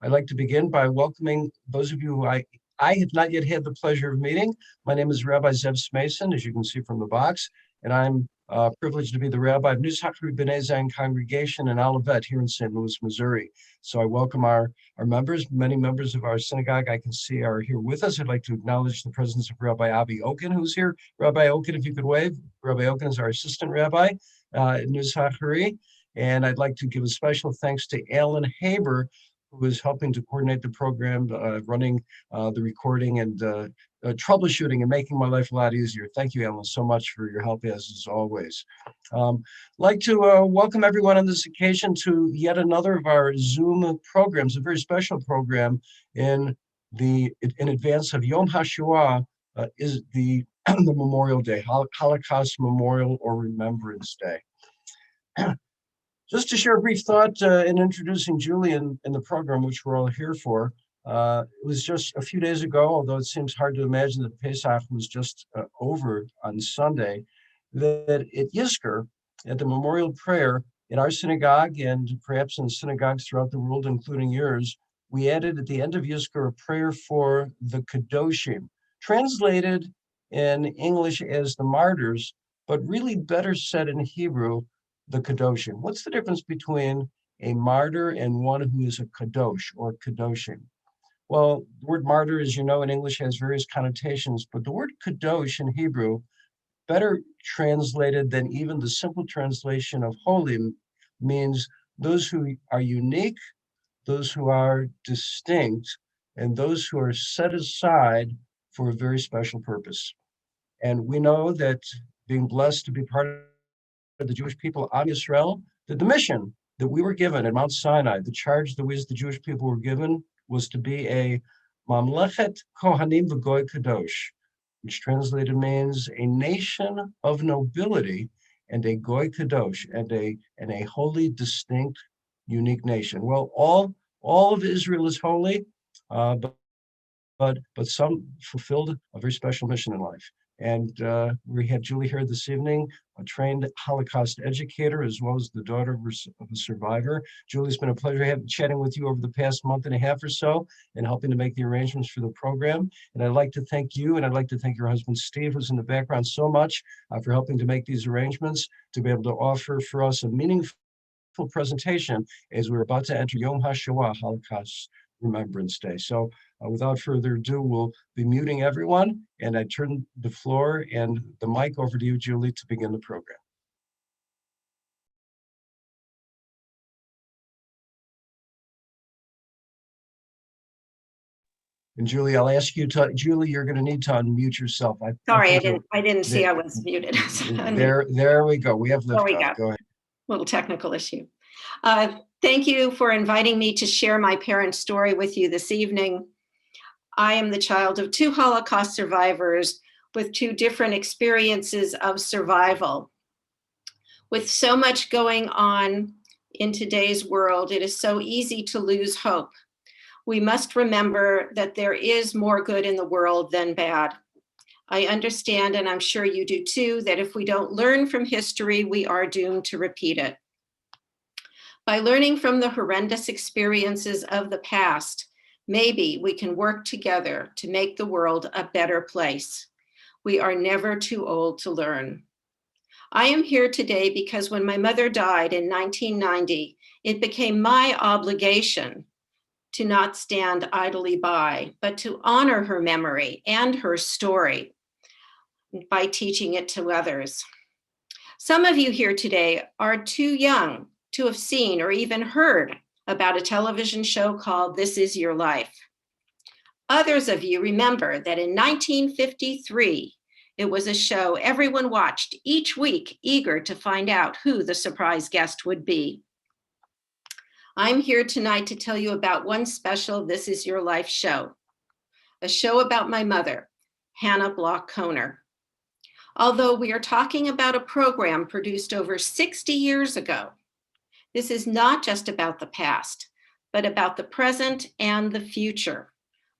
I'd like to begin by welcoming those of you who I have not yet had the pleasure of meeting. My name is Rabbi Zev Smason, as you can see from the box, and I'm privileged to be the rabbi of News Hakri B'nai Zion Congregation in Olivet here in St. Louis, Missouri. So I welcome our members. Many members of our synagogue I can see are here with us. I'd like to acknowledge the presence of Rabbi Avi Oken, who's here. Rabbi Oken, if you could wave. Rabbi Oken is our assistant rabbi at News Hakri. And I'd like to give a special thanks to Alan Haber, who is helping to coordinate the program, running the recording and troubleshooting and making my life a lot easier. Thank you, Alan, so much for your help, as always. I'd like to welcome everyone on this occasion to yet another of our Zoom programs, a very special program in advance of Yom HaShoah, is the Memorial Day, Holocaust Memorial or Remembrance Day. Just to share a brief thought in introducing Julie in the program, which we're all here for. It was just a few days ago, although it seems hard to imagine that Pesach was just over on Sunday, that at Yizkor, at the memorial prayer in our synagogue and perhaps in synagogues throughout the world, including yours, we added at the end of Yizkor a prayer for the Kadoshim, translated in English as the martyrs, but really better said in Hebrew, the Kadoshim. What's the difference between a martyr and one who is a Kadosh or Kadoshim? Well, the word martyr, as you know, in English has various connotations, but the word Kadosh in Hebrew, better translated than even the simple translation of holy, means those who are unique, those who are distinct, and those who are set aside for a very special purpose. And we know that being blessed to be part of the Jewish people on Israel, that the mission that we were given at Mount Sinai, the charge that we as the Jewish people were given was to be a Mamlechet Kohanim V'Goy Kadosh, which translated means a nation of nobility and a Goy Kadosh, and a holy, distinct, unique nation. Well, all of Israel is holy, but some fulfilled a very special mission in life. And we had Julie here this evening, a trained Holocaust educator, as well as the daughter of a survivor. Julie, it's been a pleasure chatting with you over the past month and a half or so and helping to make the arrangements for the program. And I'd like to thank you, and I'd like to thank your husband, Steve, who's in the background so much for helping to make these arrangements, to be able to offer for us a meaningful presentation as we're about to enter Yom HaShoah, Holocaust Remembrance Day. So without further ado, we'll be muting everyone, and I turn the floor and the mic over to you, Julie, to begin the program. And Julie, I'll ask you to, Julie, you're going to need to unmute yourself. Sorry, I didn't see I was muted. There we go. We have liftoff. Go ahead. Little technical issue. Thank you for inviting me to share my parents' story with you this evening. I am the child of two Holocaust survivors with two different experiences of survival. With so much going on in today's world, it is so easy to lose hope. We must remember that there is more good in the world than bad. I understand, and I'm sure you do too, that if we don't learn from history, we are doomed to repeat it. By learning from the horrendous experiences of the past, maybe we can work together to make the world a better place. We are never too old to learn. I am here today because when my mother died in 1990, it became my obligation to not stand idly by, but to honor her memory and her story by teaching it to others. Some of you here today are too young to have seen or even heard about a television show called This Is Your Life. Others of you remember that in 1953, it was a show everyone watched each week, eager to find out who the surprise guest would be. I'm here tonight to tell you about one special This Is Your Life show, a show about my mother, Hannah Block Kohner. Although we are talking about a program produced over 60 years ago, this is not just about the past, but about the present and the future,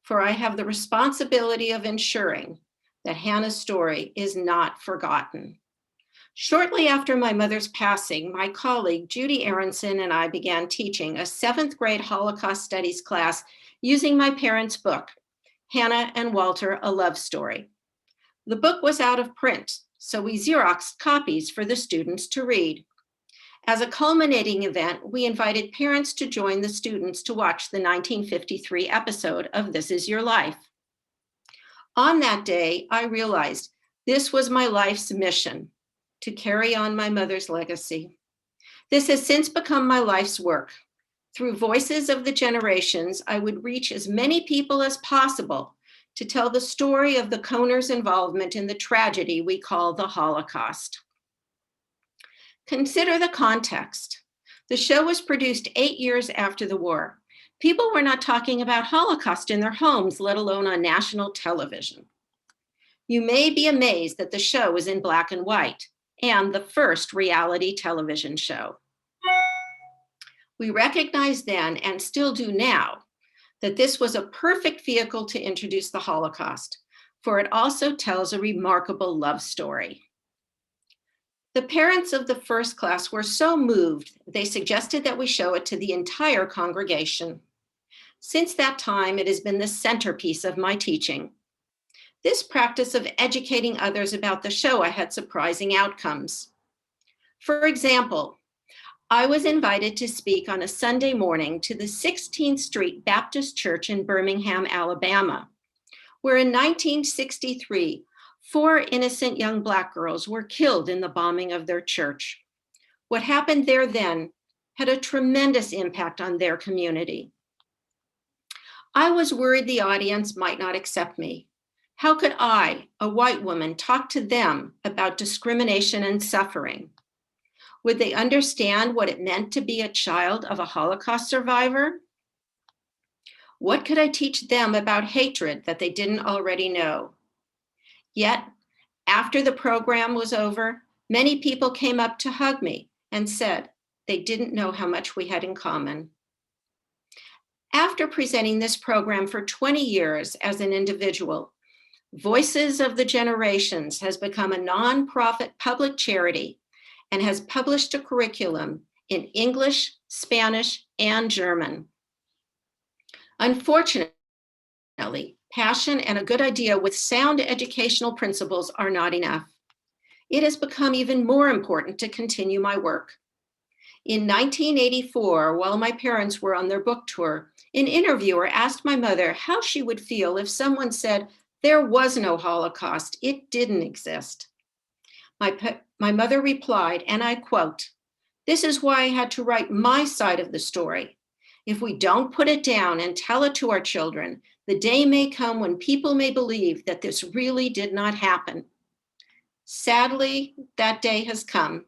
for I have the responsibility of ensuring that Hannah's story is not forgotten. Shortly after my mother's passing, my colleague Judy Aronson and I began teaching a 7th grade Holocaust studies class using my parents' book, Hannah and Walter, A Love Story. The book was out of print, so we Xeroxed copies for the students to read. As a culminating event, we invited parents to join the students to watch the 1953 episode of This Is Your Life. On that day, I realized this was my life's mission, to carry on my mother's legacy. This has since become my life's work. Through Voices of the Generations, I would reach as many people as possible to tell the story of the Kohners' involvement in the tragedy we call the Holocaust. Consider the context. The show was produced 8 years after the war. People were not talking about Holocaust in their homes, let alone on national television. You may be amazed that the show is in black and white, and the first reality television show. We recognized then, and still do now, that this was a perfect vehicle to introduce the Holocaust, for it also tells a remarkable love story. The parents of the first class were so moved, they suggested that we show it to the entire congregation. Since that time, it has been the centerpiece of my teaching. This practice of educating others about the Shoah had surprising outcomes. For example, I was invited to speak on a Sunday morning to the 16th Street Baptist Church in Birmingham, Alabama, where in 1963, 4 innocent young Black girls were killed in the bombing of their church. What happened there then had a tremendous impact on their community. I was worried the audience might not accept me. How could I, a white woman, talk to them about discrimination and suffering? Would they understand what it meant to be a child of a Holocaust survivor? What could I teach them about hatred that they didn't already know? Yet, after the program was over, many people came up to hug me and said they didn't know how much we had in common. After presenting this program for 20 years as an individual, Voices of the Generations has become a nonprofit public charity and has published a curriculum in English, Spanish, and German. Unfortunately, passion and a good idea with sound educational principles are not enough. It has become even more important to continue my work. In 1984, while my parents were on their book tour, an interviewer asked my mother how she would feel if someone said there was no Holocaust, it didn't exist. My mother replied, and I quote, "This is why I had to write my side of the story. If we don't put it down and tell it to our children, the day may come when people may believe that this really did not happen." Sadly, that day has come.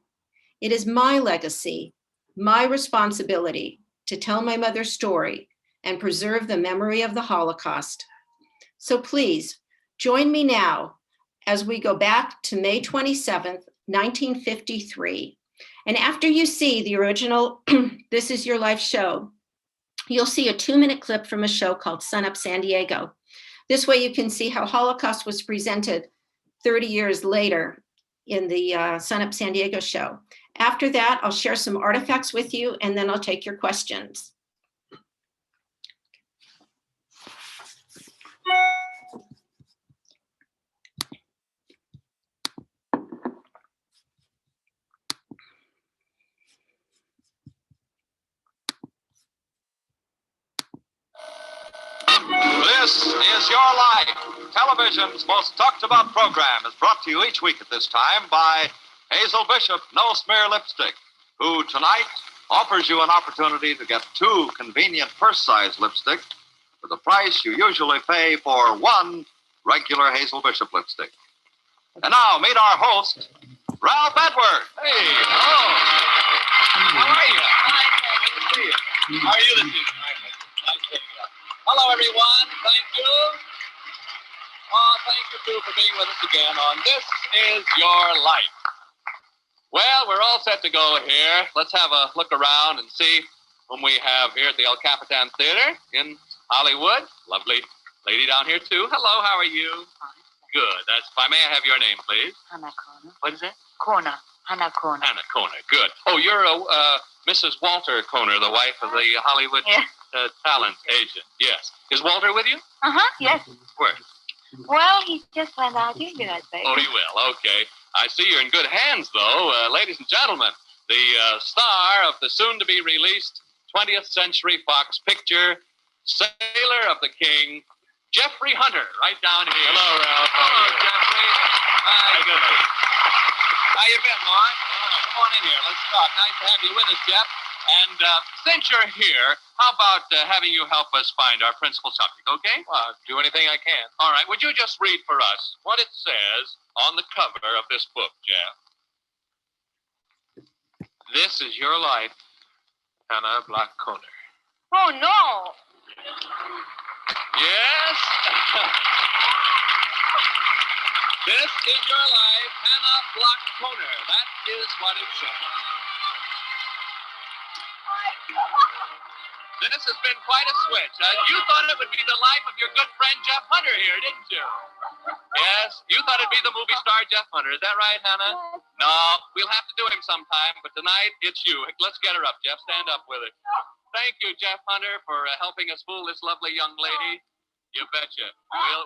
It is my legacy, my responsibility to tell my mother's story and preserve the memory of the Holocaust. So please join me now as we go back to May 27th, 1953. And after you see the original This Is Your Life show, you'll see a 2-minute clip from a show called Sun Up San Diego. This way you can see how Holocaust was presented 30 years later in the Sun Up San Diego show. After that, I'll share some artifacts with you, and then I'll take your questions. This is Your Life. Television's most talked about program is brought to you each week at this time by Hazel Bishop No Smear Lipstick, who tonight offers you an opportunity to get 2 convenient purse-size lipsticks for the price you usually pay for 1 regular Hazel Bishop lipstick. And now, meet our host, Ralph Edward. Hey, hello. How are you? Hi, good to see you. How are you this evening? Nice to meet you. Hello, everyone. Thank you. Thank you, too, for being with us again on This Is Your Life. Well, we're all set to go here. Let's have a look around and see whom we have here at the El Capitan Theater in Hollywood. Lovely lady down here, too. Hello, how are you? Fine. Good. May I have your name, please? I'm at Kohner. What is that? Kohner. Hannah Kohner. Hannah Kohner, good. Oh, you're Mrs. Walter Kohner, the wife of the Hollywood talent agent. Yes. Is Walter with you? Yes. Where? Well, he just went out. He'll be right back. Oh, he will. Okay. I see you're in good hands, though. Ladies and gentlemen, the star of the soon-to-be-released 20th Century Fox picture, Sailor of the King, Jeffrey Hunter, right down here. Hello, Ralph. Hello, Jeffrey. Hi, good. How you been, Mark? Come on in here. Let's talk. Nice to have you with us, Jeff. And since you're here, how about having you help us find our principal subject, okay? Well, I'll do anything I can. All right. Would you just read for us what it says on the cover of this book, Jeff? This is your life, Hannah Black Kohner. Oh, no. Yes. This is your life, Hannah Black Kohner. That is what it says. This has been quite a switch. You thought it would be the life of your good friend Jeff Hunter here, didn't you? Yes, you thought it'd be the movie star Jeff Hunter. Is that right, Hannah? No, we'll have to do him sometime, but tonight it's you. Let's get her up, Jeff. Stand up with her. Thank you, Jeff Hunter, for helping us fool this lovely young lady. You betcha.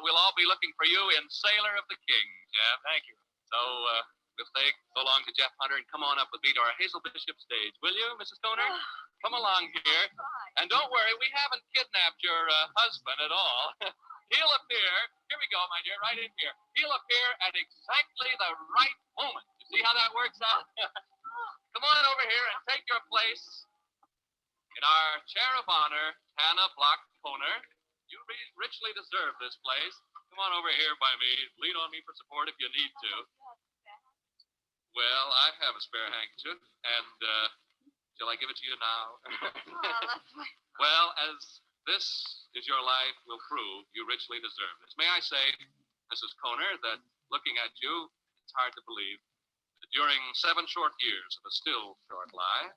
We'll all be looking for you in Sailor of the King, Jeff. Thank you. So, we'll say so long to Jeff Hunter and come on up with me to our Hazel Bishop stage, will you, Mrs. Kohner? Come along here. And don't worry, we haven't kidnapped your husband at all. He'll appear, here we go, my dear, right in here. He'll appear at exactly the right moment. You see how that works out? Come on over here and take your place in our chair of honor, Hannah Black Kohner. You richly deserve this place. Come on over here by me. Lean on me for support if you need to. Well, I have a spare handkerchief, and shall I give it to you now? Well, as this is your life will prove, you richly deserve this. May I say, Mrs. Kohner, that looking at you, it's hard to believe that during 7 short years of a still short life,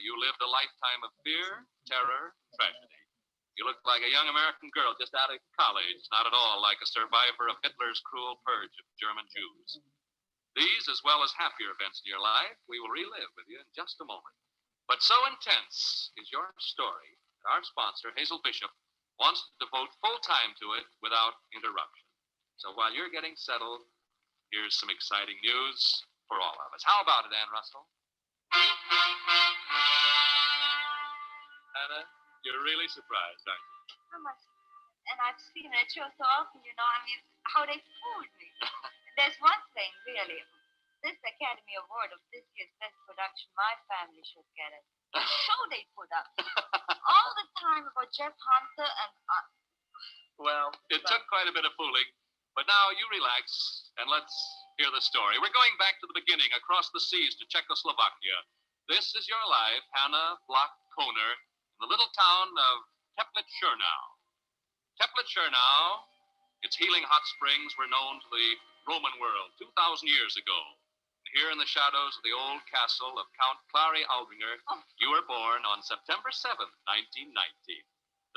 you lived a lifetime of fear, terror, tragedy. You look like a young American girl just out of college, not at all like a survivor of Hitler's cruel purge of German Jews. These, as well as happier events in your life, we will relive with you in just a moment. But so intense is your story that our sponsor, Hazel Bishop, wants to devote full time to it without interruption. So while you're getting settled, here's some exciting news for all of us. How about it, Ann Russell? Hannah, you're really surprised, aren't you? How much? And I've seen that show so often, I mean, how they fooled me. There's one thing, really. This Academy Award of this year's best production, my family should get it. The show they put up. All the time about Jeff Hunter and us. Well, it took quite a bit of fooling, but now you relax and let's hear the story. We're going back to the beginning, across the seas to Czechoslovakia. This is your life, Hannah Black Kohner, in the little town of Teplitz-Schernau. Teplitz-Schernau, its healing hot springs were known to the Roman world 2,000 years ago. Here in the shadows of the old castle of Count Clary Albinger, you were born on September 7th, 1919.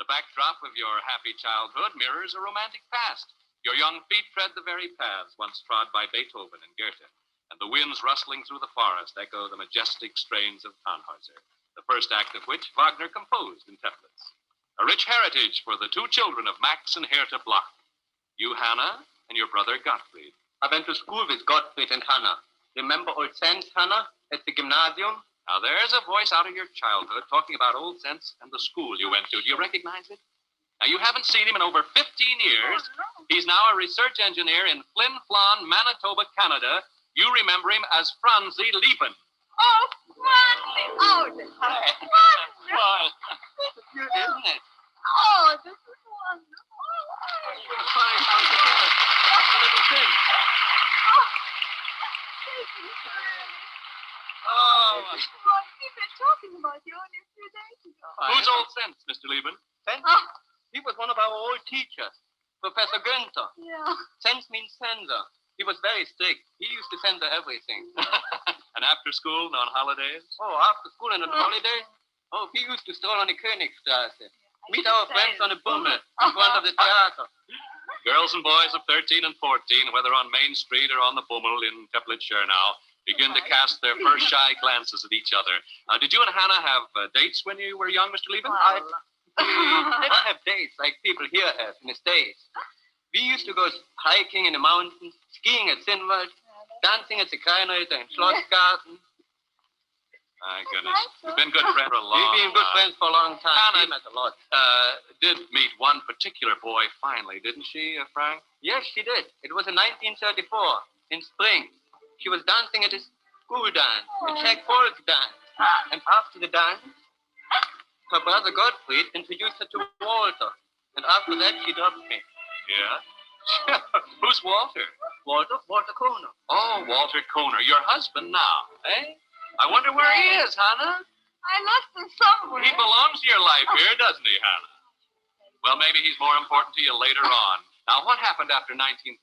The backdrop of your happy childhood mirrors a romantic past. Your young feet tread the very paths once trod by Beethoven and Goethe, and the winds rustling through the forest echo the majestic strains of Tannhäuser, the first act of which Wagner composed in Teplitz. A rich heritage for the 2 children of Max and Hertha Bloch, you, Hannah, and your brother Gottfried. I went to school with Gottfried and Hannah. Remember Old Saints, Hannah, at the gymnasium? Now, there's a voice out of your childhood talking about Old Sense and the school you went to. Do you recognize it? Now, you haven't seen him in over 15 years. Oh, no. He's now a research engineer in Flin Flon, Manitoba, Canada. You remember him as Franzi Lieben. Oh, Franzi! Oh, this is wonderful. Well, it's cute, isn't it? Oh, this is wonderful. Fine, how's it going? A little thing. Oh, We've been talking about you only a few days ago. who's Old Sense, Mr. Lieben? Sense? Oh, He was one of our old teachers, Professor Günther. yeah. Sense means censor. He was very strict. He used to censor everything. And after school, on holidays? Oh, after school and on holiday? Oh, he used to stroll on the Königstraße. Meet our friends on the Bummel in front of the theater. Girls and boys of 13 and 14, whether on Main Street or on the Bummel in Teplitz-Schernau, begin to cast their first shy glances at each other. Did you and Hannah have dates when you were young, Mr. Lieben? We didn't have dates like people here have in the States. We used to go hiking in the mountains, skiing at Sinwald, dancing at the Kohner and Schlossgarten. My goodness. You've been good friends for a long time. We've been good friends for a long time. Hannah We met a lot. did meet one particular boy finally, didn't she, Frank? Yes, she did. It was in 1934, in spring. She was dancing at a school dance, a Czech folk dance. And after the dance, her brother Gottfried introduced her to Walter. And after that, she dropped me. Yeah? Who's Walter? Walter Kohner. Oh, Walter Kohner, your husband now, eh? I wonder where he is, Hannah. I lost him somewhere. He belongs to your life here, doesn't he, Hannah? Well, maybe he's more important to you later on. Now, what happened after 1934,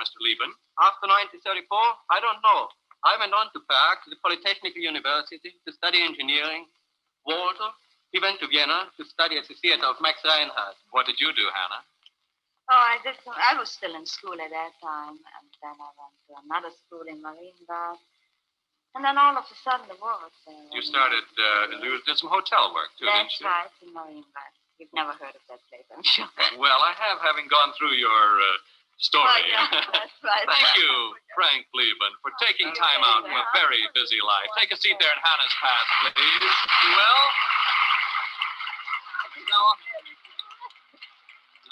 Mr. Lieben? After 1934, I don't know. I went on to Prague, to the Polytechnic University, to study engineering. Walter, he went to Vienna to study at the theater of Max Reinhardt. What did you do, Hannah? I was still in school at that time, and then I went to another school in Marienbad. And then all of a sudden the war was there. You started, you did some hotel work, too, didn't That's you? right, in Marienbad. You've never heard of that place, I'm sure. Well, I have, having gone through your story. Oh, yeah, that's right. Thank you, Frank Lieben, for taking time out from a very busy life. Take a seat there in Hannah's path, please. Well,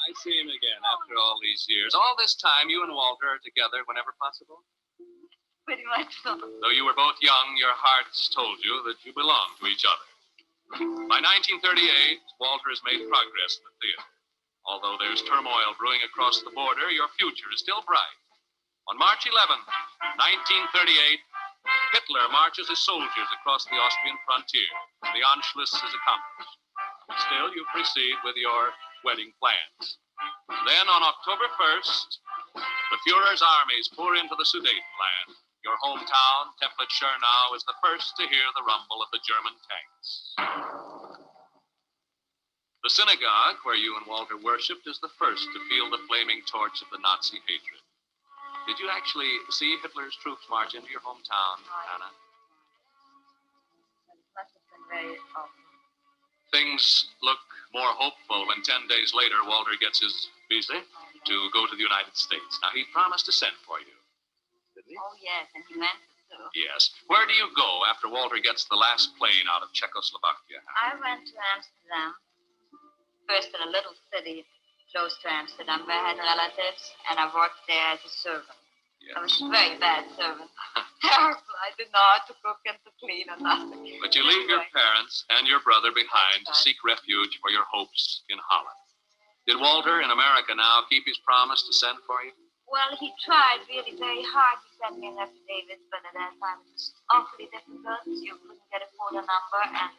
I see him again after all these years. All this time, you and Walter are together whenever possible? Pretty much so. Though you were both young, your hearts told you that you belonged to each other. By 1938, Walter has made progress in the theater. Although there's turmoil brewing across the border, your future is still bright. On March 11th, 1938, Hitler marches his soldiers across the Austrian frontier, and the Anschluss is accomplished. Still, you proceed with your wedding plans. Then, on October 1st, the Fuhrer's armies pour into the Sudetenland. Your hometown, Teplitz-Schernau, is the first to hear the rumble of the German tanks. The synagogue, where you and Walter worshipped, is the first to feel the flaming torch of the Nazi hatred. Did you actually see Hitler's troops march into your hometown, Hannah? It must have been very awful. Things look more hopeful when 10 days later Walter gets his visa to go to the United States. Now, he promised to send for you. Didn't he? Oh, yes, and he meant it too. Yes. Where do you go after Walter gets the last plane out of Czechoslovakia? I went to Amsterdam, first in a little city close to Amsterdam where I had relatives, and I worked there as a servant. Yes. I was a very bad servant. Terrible. I didn't know how to cook and to clean or nothing. But you leave your parents and your brother behind to seek refuge for your hopes in Holland. Did Walter in America now keep his promise to send for you? Well, he tried really very hard. He sent me an affidavit, but at that time it was awfully difficult. You couldn't get a photo number, and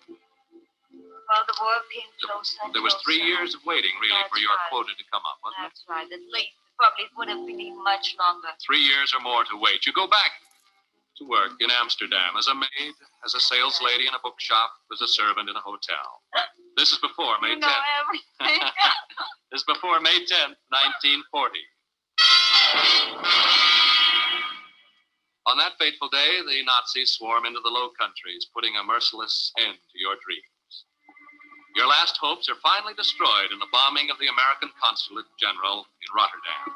well, the war came closer and There was 3 closer. years of waiting, really, for your That's right. quota to come up, wasn't it? That's right. At least, probably it would have been even much longer. 3 years or more to wait. You go back to work in Amsterdam as a maid, as a sales lady in a bookshop, as a servant in a hotel. This is before May You know 10th. everything. This is before May 10th, 1940. On that fateful day, the Nazis swarm into the Low Countries, putting a merciless end to your dreams. Your last hopes are finally destroyed in the bombing of the American Consulate General in Rotterdam,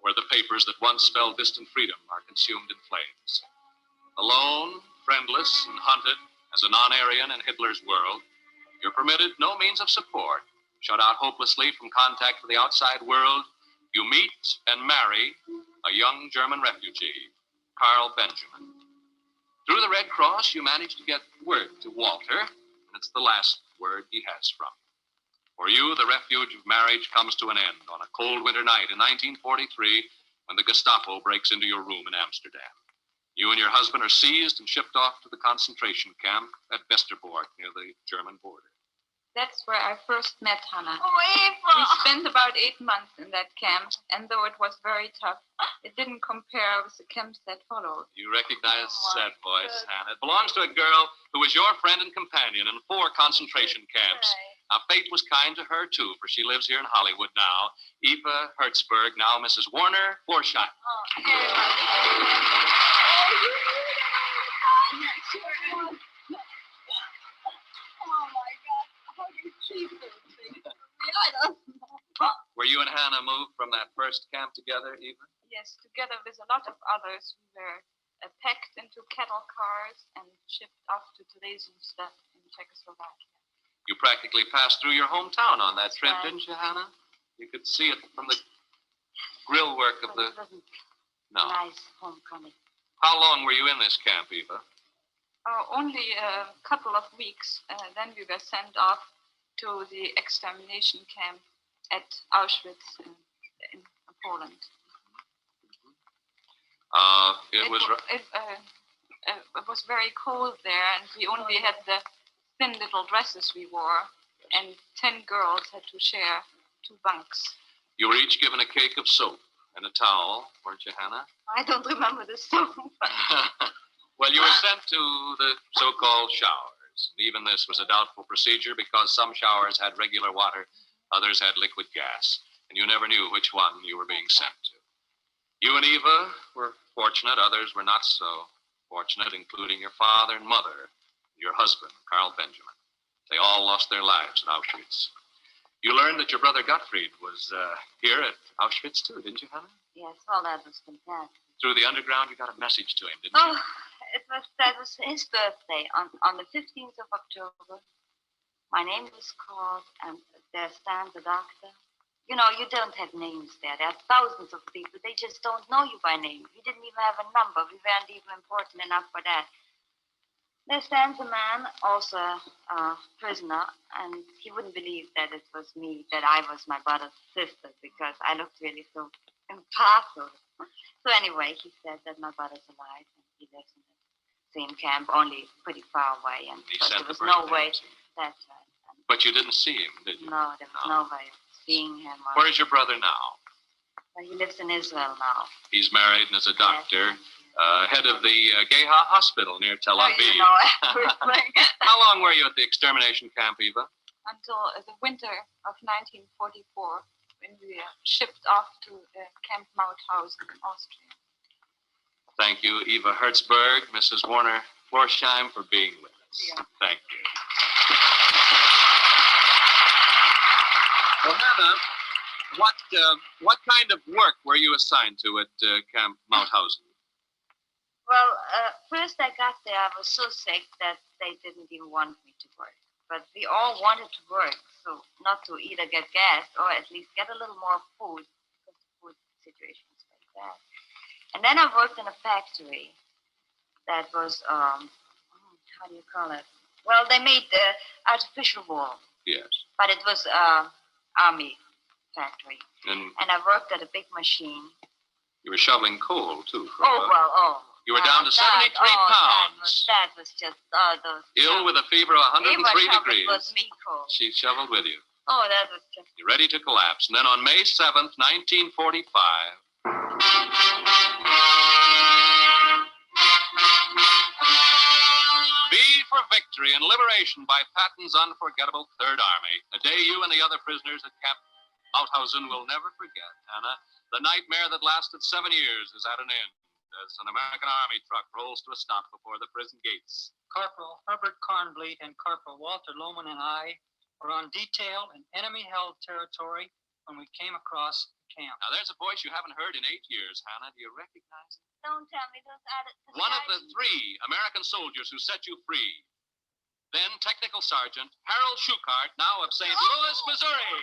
where the papers that once spelled distant freedom are consumed in flames. Alone, friendless, and hunted as a non-Aryan in Hitler's world, you're permitted no means of support. Shut out hopelessly from contact with the outside world, you meet and marry a young German refugee, Carl Benjamin. Through the Red Cross, you manage to get word to Walter, and it's the last word he has from you. For you, the refuge of marriage comes to an end on a cold winter night in 1943 when the Gestapo breaks into your room in Amsterdam. You and your husband are seized and shipped off to the concentration camp at Westerbork near the German border. That's where I first met Hannah. Oh, We Eva! spent about 8 months in that camp, and though it was very tough, it didn't compare with the camps that followed. You recognize that voice, Hannah. It belongs to a girl who was your friend and companion in 4 concentration camps. Now, fate was kind to her, too, for she lives here in Hollywood now. Eva Hertzberg, now Mrs. Warner Forsythe. Oh, Eva. Oh, you knew that. Were you and Hannah moved from that first camp together, Eva? Yes, together with a lot of others, we were packed into cattle cars and shipped off to Theresienstadt in Czechoslovakia. You practically passed through your hometown on that trip, right. didn't you, Hannah? You could see it from the grill work of But the... it wasn't No. nice homecoming. How long were you in this camp, Eva? Only a couple of weeks. Then we were sent off to the extermination camp at Auschwitz in Poland. It was very cold there, and we only had the thin little dresses we wore, and 10 girls had to share 2 bunks. You were each given a cake of soap and a towel, weren't you, Hannah? I don't remember the song. Well, you were sent to the so-called showers. Even this was a doubtful procedure because some showers had regular water, others had liquid gas, and you never knew which one you were being sent to. You and Eva were fortunate, others were not so fortunate, including your father and mother, your husband, Carl Benjamin. They all lost their lives at Auschwitz. You learned that your brother Gottfried was here at Auschwitz too, didn't you, Hannah? Yes, well, that was fantastic. Through the underground, you got a message to him, didn't Oh, you? that was his birthday on the 15th of October. My name was called, and there stands the doctor. You know, you don't have names there. There are thousands of people. They just don't know you by name. We didn't even have a number. We weren't even important enough for that. There stands a man, also a prisoner, and he wouldn't believe that it was me, that I was my brother's sister, because I looked really so impartial. So anyway, he said that my brother's alive, and he lives in the same camp, only pretty far away, and He there sent was the no birthday way. message. That's right. But you didn't see him, did you? No, there was no way of seeing him. Where is your brother now? Well, he lives in Israel now. He's married and is a doctor, head of the Geha Hospital near Tel Oh, Aviv. you know everything. How long were you at the extermination camp, Eva? Until the winter of 1944, when we were shipped off to Camp Mauthausen in Austria. Thank you, Eva Hertzberg, Mrs. Warner Florsheim, for being with us. Yeah. Thank you. Well, Hannah, what kind of work were you assigned to at Camp Mauthausen? Well, first I got there, I was so sick that they didn't even want me to work. But we all wanted to work, so not to either get gas or at least get a little more food, because the food situation is very bad. And then I worked in a factory that was, how do you call it? Well, they made the artificial wool, Yes. but it was army factory. And I worked at a big machine. You were shoveling coal, too. You were down to 73 pounds. That was just, those. Ill with a fever of 103 degrees. Was me cold. She shoveled with you. Oh, that was just. You're ready to collapse. And then on May 7th, 1945... V for victory and liberation by Patton's unforgettable Third Army. A day you and the other prisoners at Camp Mauthausen will never forget, Hannah. The nightmare that lasted 7 years is at an end as an American Army truck rolls to a stop before the prison gates. Corporal Herbert Kornbleet and Corporal Walter Lohman and I were on detail in enemy-held territory when we came across the camp. Now, there's a voice you haven't heard in 8 years, Hannah. Do you recognize it? Don't tell me those are One of the 3 American soldiers who set you free. Then Technical Sergeant Harold Schuchart, now of St. Louis, Missouri.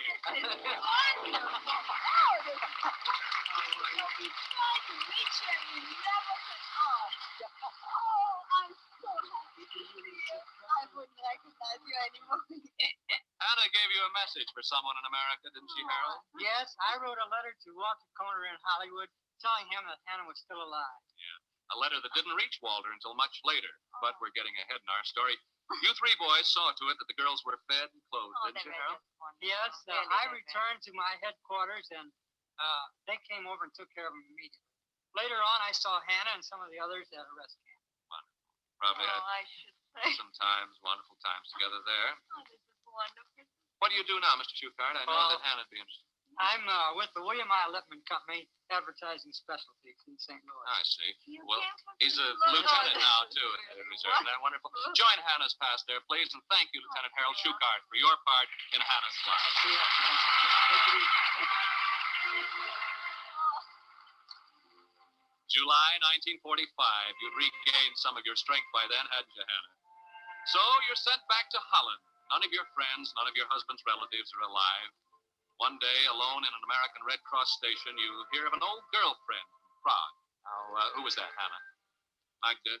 Hannah gave you a message for someone in America, didn't she, Harold? Yes, I wrote a letter to Walter Kohner in Hollywood telling him that Hannah was still alive. Yeah, a letter that didn't reach Walter until much later. But we're getting ahead in our story. You 3 boys saw to it that the girls were fed and clothed, didn't you, Harold? Yes, I returned to my headquarters, and they came over and took care of them immediately. Later on, I saw Hannah and some of the others at a rest camp. Wonderful. Probably had I should say. some times, wonderful times together there. Oh, this is wonderful. What do you do now, Mr. Schuchart? I know that Hannah'd be interested. I'm with the William I. Lippman Company, advertising specialties. And St. Louis. I see. You Well, came from he's a St. Louis. lieutenant now, too, in the reserve. Isn't that wonderful? Join Hannah's past there, please, and thank you, Lieutenant Harold Shukart, for your part in Hannah's life. I'll see you after lunch. Take it easy. July 1945. You'd regained some of your strength by then, hadn't you, Hannah? So you're sent back to Holland. None of your friends, none of your husband's relatives are alive. One day, alone in an American Red Cross station, you hear of an old girlfriend from Prague. Now, who was that, Hannah? Magda?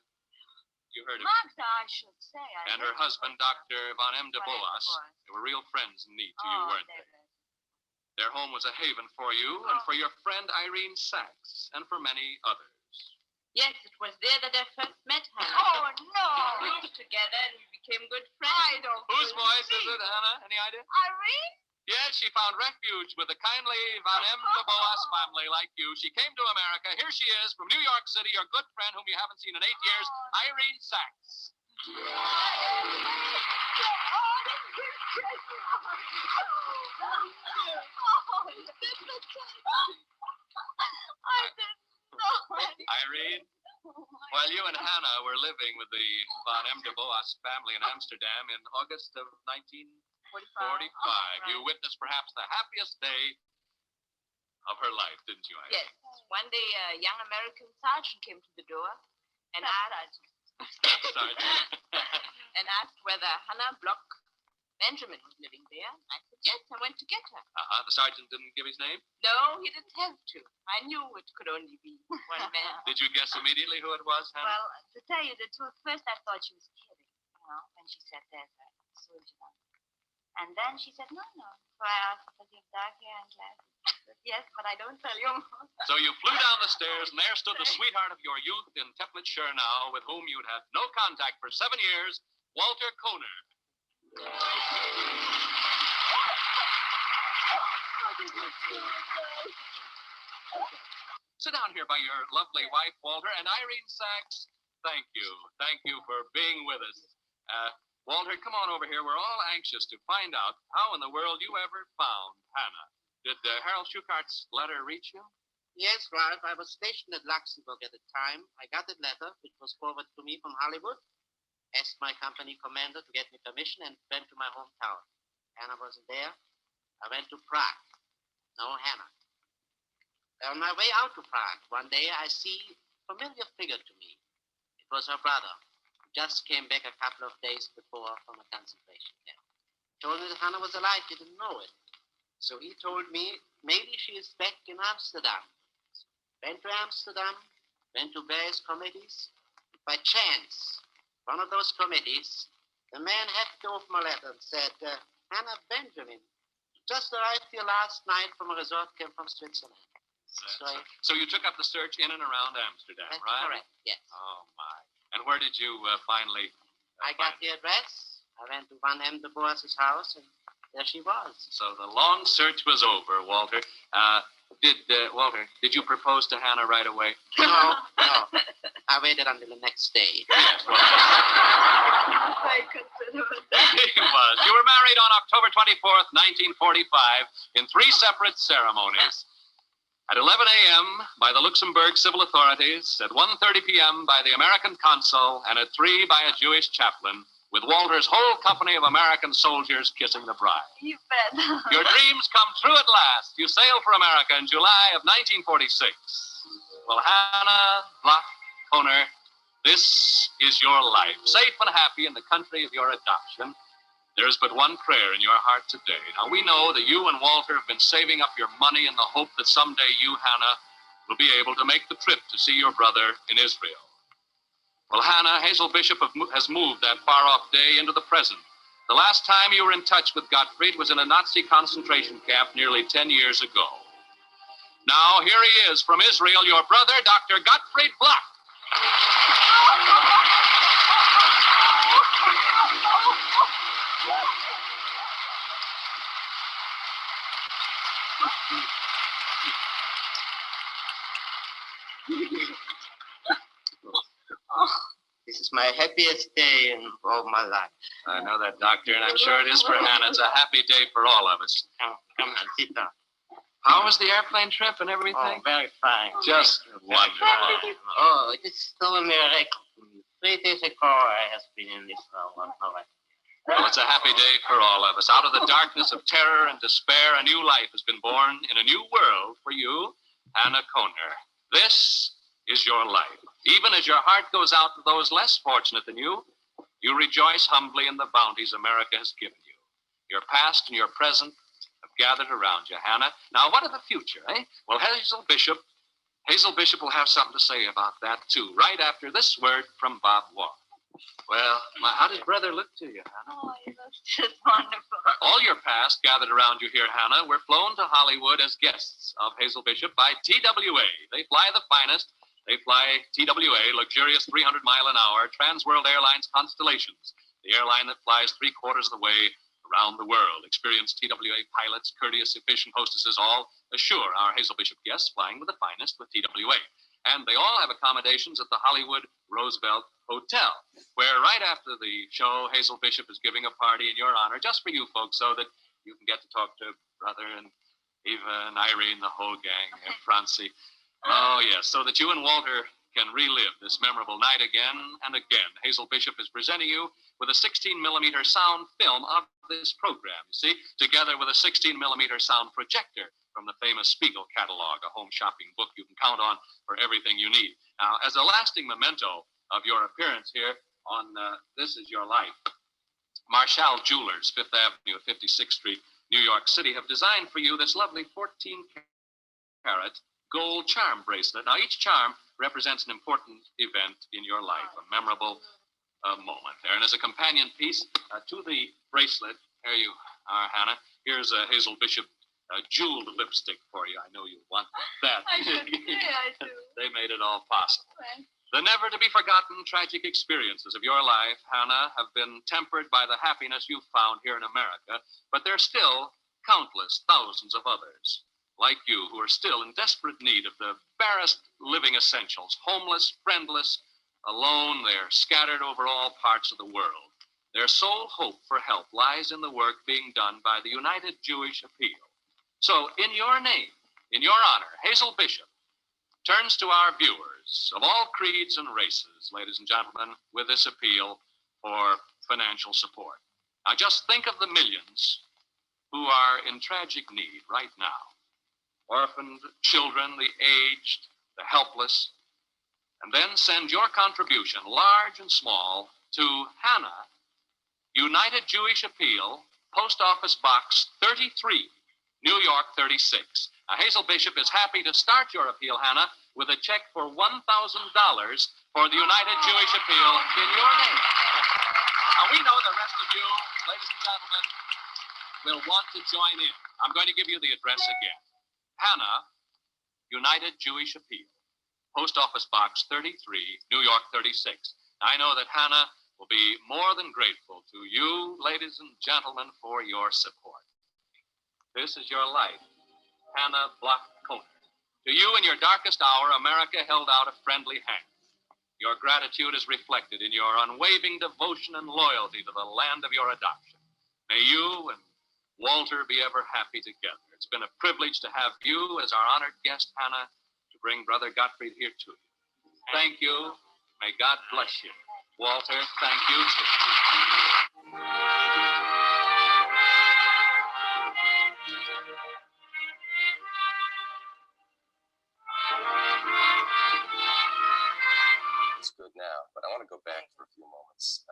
You heard of her. Magda, I should say. And her husband, Dr. Von M. de Boas. They were real friends in need to you, weren't they? Their home was a haven for you and for your friend Irene Sachs and for many others. Yes, it was there that I first met Hannah. Oh, no. We worked together and we became good friends. I don't Whose voice is believe it, Hannah? Any idea? Irene? Yes, she found refuge with the kindly Von M. de Boas family like you. She came to America. Here she is from New York City, your good friend whom you haven't seen in 8 years, Irene Sachs. Irene, while you and Hannah were living with the Von M. de Boas family in Amsterdam in August of 1945, you witnessed perhaps the happiest day of her life, didn't you, Irene? Yes. One day a young American sergeant came to the door and and asked whether Hannah Block Benjamin was living there. I said, yes, I went to get her. The sergeant didn't give his name? No, he didn't have to. I knew it could only be one man. Did you guess immediately who it was, Hannah? Well, to tell you the truth, first I thought she was kidding, when she said there's a soldier on. And then she said, no. So I asked, does he have dark hair and glasses? She said, yes, but I don't tell you. So you flew down the stairs, and there stood the sweetheart of your youth in Teplitz-Schur now, with whom you'd had no contact for 7 years, Walter Kohner. Sit down here by your lovely wife, Walter, and Irene Sachs. Thank you. Thank you for being with us. Walter, come on over here. We're all anxious to find out how in the world you ever found Hannah. Did Harold Schukart's letter reach you? Yes, Ralph. I was stationed at Luxembourg at the time. I got a letter, which was forwarded to me from Hollywood. Asked my company commander to get me permission and went to my hometown. Hannah wasn't there. I went to Prague. No Hannah. On my way out to Prague, one day I see a familiar figure to me. It was her brother, who just came back a couple of days before from a concentration camp. Told me that Hannah was alive. He didn't know it. So he told me maybe she is back in Amsterdam. Went to Amsterdam, went to various committees. By chance, one of those committees, the man hefted off my letter and said, Hannah Benjamin just arrived here last night from a resort camp from Switzerland. So you took up the search in and around Amsterdam, That's right? correct, yes. Oh, my. And where did you finally... I got the address. I went to Von M. de Boas's house, and there she was. So the long search was over, Walter. Walter, did you propose to Hannah right away? No. I waited until the next day. Yes, well, I consider it. he was. You were married on October 24th, 1945, in 3 separate ceremonies. At 11 a.m. by the Luxembourg civil authorities, at 1:30 p.m. by the American consul, and at 3 by a Jewish chaplain, with Walter's whole company of American soldiers kissing the bride. You bet. Your dreams come true at last. You sail for America in July of 1946. Well, Hannah Block Kohner, this is your life, safe and happy in the country of your adoption. There is but one prayer in your heart today. Now, we know that you and Walter have been saving up your money in the hope that someday you, Hannah, will be able to make the trip to see your brother in Israel. Well, Hannah, Hazel Bishop has moved that far-off day into the present. The last time you were in touch with Gottfried was in a Nazi concentration camp nearly 10 years ago. Now, here he is from Israel, your brother, Dr. Gottfried Block. This is my happiest day in all my life. I know that, Doctor, and I'm sure it is for Hannah. It's a happy day for all of us. Come and sit down. How was the airplane trip and everything? Oh, very fine. Just wonderful. Oh, it is so a miracle. 3 days ago, I have been in this world. Well, it's a happy day for all of us. Out of the darkness of terror and despair, a new life has been born in a new world for you, Anna Kohner. This is your life. Even as your heart goes out to those less fortunate than you, you rejoice humbly in the bounties America has given you. Your past and your present have gathered around you, Hannah. Now, what of the future, eh? Well, Hazel Bishop will have something to say about that, too, right after this word from Bob Wall. Well, how does brother look to you, Hannah? Oh, he looks just wonderful. All your past gathered around you here, Hannah, were flown to Hollywood as guests of Hazel Bishop by TWA. They fly the finest. They fly TWA, luxurious 300-mile-an-hour Trans-World Airlines Constellations, the airline that flies 3/4 of the way around the world. Experienced TWA pilots, courteous, efficient hostesses, all assure our Hazel Bishop guests flying with the finest with TWA. And they all have accommodations at the Hollywood Roosevelt Hotel, where right after the show, Hazel Bishop is giving a party in your honor, just for you folks, so that you can get to talk to Brother and Eva and Irene, the whole gang, and Francie. Oh, yes, so that you and Walter can relive this memorable night again and again. Hazel Bishop is presenting you with a 16-millimeter sound film of this program, you see, together with a 16-millimeter sound projector from the famous Spiegel catalog, a home shopping book you can count on for everything you need. Now, as a lasting memento of your appearance here on This Is Your Life, Marshall Jewelers, 5th Avenue, 56th Street, New York City, have designed for you this lovely 14-carat gold charm bracelet. Now, each charm represents an important event in your life, a memorable moment there. And as a companion piece to the bracelet, here you are, Hannah. Here's a Hazel Bishop jeweled lipstick for you. I know you want that. I do. They made it all possible. The never-to-be-forgotten tragic experiences of your life, Hannah, have been tempered by the happiness you've found here in America, but there's still countless thousands of others like you who are still in desperate need of the barest living essentials, homeless, friendless, alone. They're scattered over all parts of the world. Their sole hope for help lies in the work being done by the United Jewish Appeal. So, in your name, in your honor, Hazel Bishop turns to our viewers of all creeds and races, ladies and gentlemen, with this appeal for financial support. Now, just think of the millions who are in tragic need right now. Orphaned children, the aged, the helpless, and then send your contribution, large and small, to Hannah, United Jewish Appeal, Post Office Box 33, New York 36. Now, Hazel Bishop is happy to start your appeal, Hannah, with a check for $1,000 for the United Jewish Appeal in your name. Now, we know the rest of you, ladies and gentlemen, will want to join in. I'm going to give you the address again. Hannah, United Jewish Appeal, Post Office Box 33, New York 36. I know that Hannah will be more than grateful to you, ladies and gentlemen, for your support. This is your life, Hannah Block Kohner. To you in your darkest hour, America held out a friendly hand. Your gratitude is reflected in your unwavering devotion and loyalty to the land of your adoption. May you and Walter be ever happy together. It's been a privilege to have you as our honored guest, Hannah, to bring Brother Gottfried here to you. Thank you. May God bless you. Walter, thank you too. It's good now, but I want to go back for a few moments.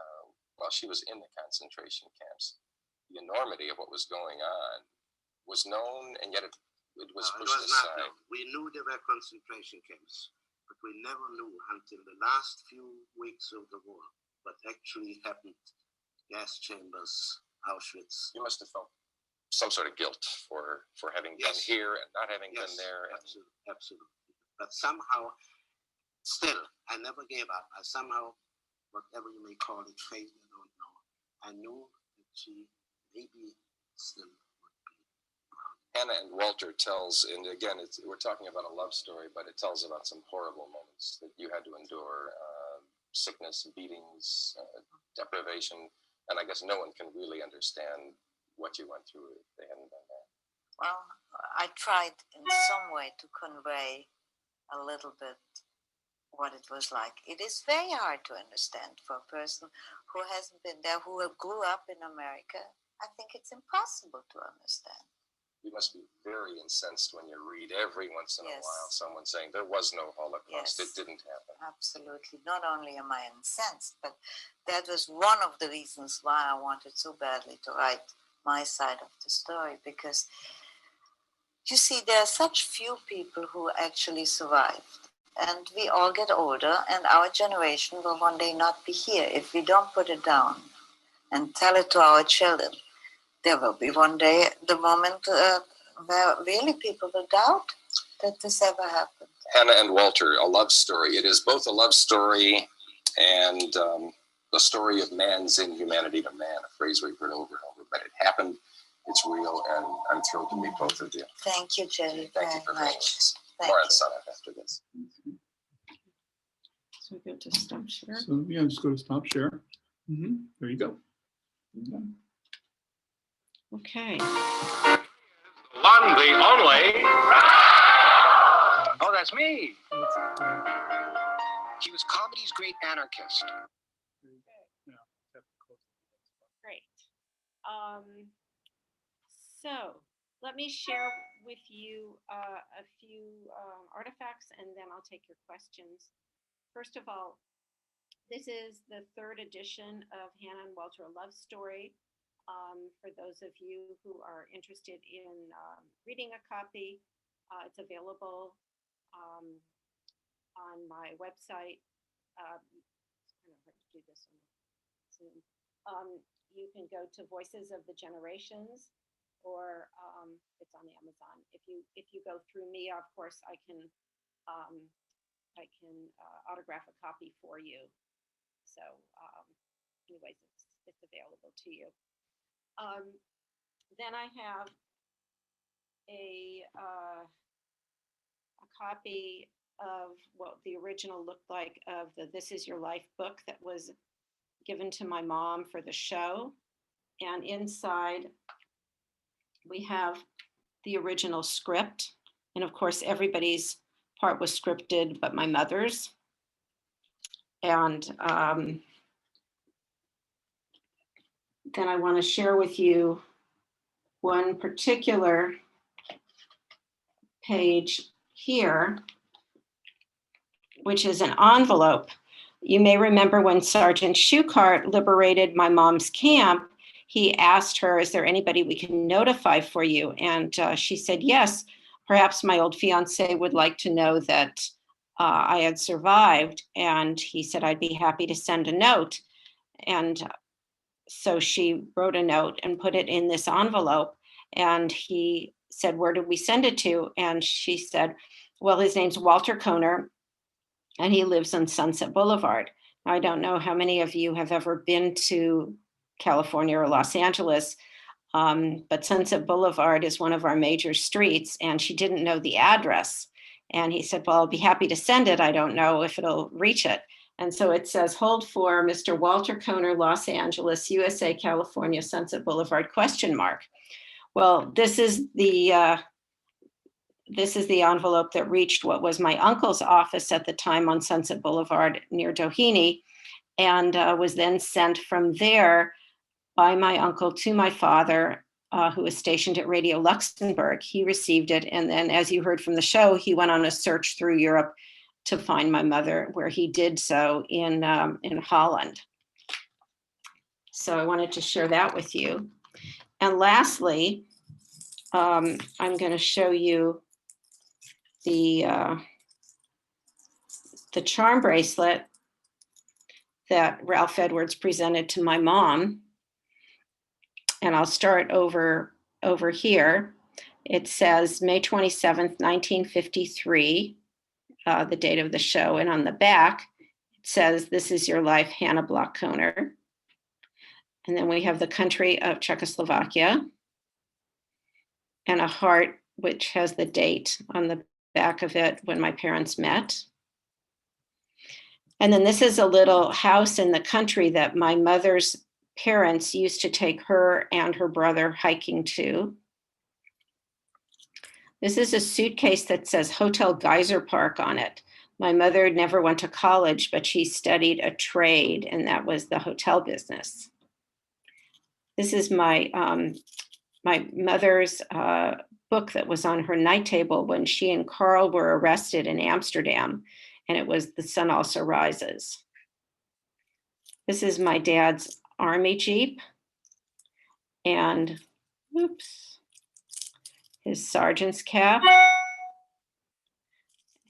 While she was in the concentration camps, the enormity of what was going on was known, and yet it was pushed aside. Not known. We knew there were concentration camps, but we never knew until the last few weeks of the war what actually happened. Gas chambers, Auschwitz. You must have felt some sort of guilt for having been here and not having been there. Absolutely. But somehow, still, I never gave up. I somehow, whatever you may call it, faith, I don't know. I knew that she maybe still would be. Hannah and Walter tells, and again, we're talking about a love story, but it tells about some horrible moments that you had to endure, sickness, beatings, deprivation, and I guess no one can really understand what you went through if they hadn't done that. Well, I tried in some way to convey a little bit what it was like. It is very hard to understand for a person who hasn't been there, who grew up in America. I think it's impossible to understand. You must be very incensed when you read every once in a Yes. while someone saying there was no Holocaust, Yes. it didn't happen. Absolutely. Not only am I incensed, but that was one of the reasons why I wanted so badly to write my side of the story, because you see, there are such few people who actually survived. And we all get older, and our generation will one day not be here. If we don't put it down and tell it to our children, there will be one day the moment where really people will doubt that this ever happened. Hannah and Walter, a love story. It is both a love story and the story of man's inhumanity to man, a phrase we've heard over and over, but it happened. It's real, and I'm thrilled to meet both of you. Thank you, Jerry. Thank you for very being much. with us. Thank More you. on Summit after this. So we go to stop share. So yeah, just go to stop share. There you go. Okay. One, the only. Oh, that's me. He was comedy's great anarchist. Great. So let me share with you a few artifacts, and then I'll take your questions. First of all, this is the third edition of Hannah and Walter, a love story. For those of you who are interested in reading a copy, it's available on my website. It's kind of hard to do this on Zoom. You can go to Voices of the Generations, or it's on Amazon. If you go through me, of course, I can autograph a copy for you. So, anyways, it's available to you. Then I have a copy of what the original looked like of the This Is Your Life book that was given to my mom for the show. And inside we have the original script. And of course, everybody's part was scripted, but my mother's. And then I want to share with you one particular page here, which is an envelope. You may remember when Sergeant Schuchart liberated my mom's camp, he asked her, is there anybody we can notify for you? And she said, yes, perhaps my old fiance would like to know that I had survived. And he said, I'd be happy to send a note. And so she wrote a note and put it in this envelope. And he said, where did we send it to? And she said, well, his name's Walter Kohner, and he lives on Sunset Boulevard. Now, I don't know how many of you have ever been to California or Los Angeles, but Sunset Boulevard is one of our major streets, and she didn't know the address. And he said, well, I'll be happy to send it. I don't know if it'll reach it. And so it says, hold for Mr. Walter Kohner, Los Angeles, USA, California, Sunset Boulevard, ? Well, this is the envelope that reached what was my uncle's office at the time on Sunset Boulevard near Doheny, and was then sent from there by my uncle to my father, who was stationed at Radio Luxembourg. He received it, and then, as you heard from the show, he went on a search through Europe to find my mother, where he did so in Holland. So I wanted to share that with you. And lastly, I'm going to show you the charm bracelet that Ralph Edwards presented to my mom. And I'll start over here. It says May 27th, 1953, the date of the show. And on the back, it says, this is your life, Hannah Bloch Kohner. And then we have the country of Czechoslovakia and a heart, which has the date on the back of it when my parents met. And then this is a little house in the country that my mother's parents used to take her and her brother hiking to. This is a suitcase that says Hotel Geyser Park on it. My mother never went to college, but she studied a trade, and that was the hotel business. This is my mother's book that was on her night table when she and Carl were arrested in Amsterdam, and it was The Sun Also Rises. This is my dad's Army Jeep, and oops, his sergeant's cap.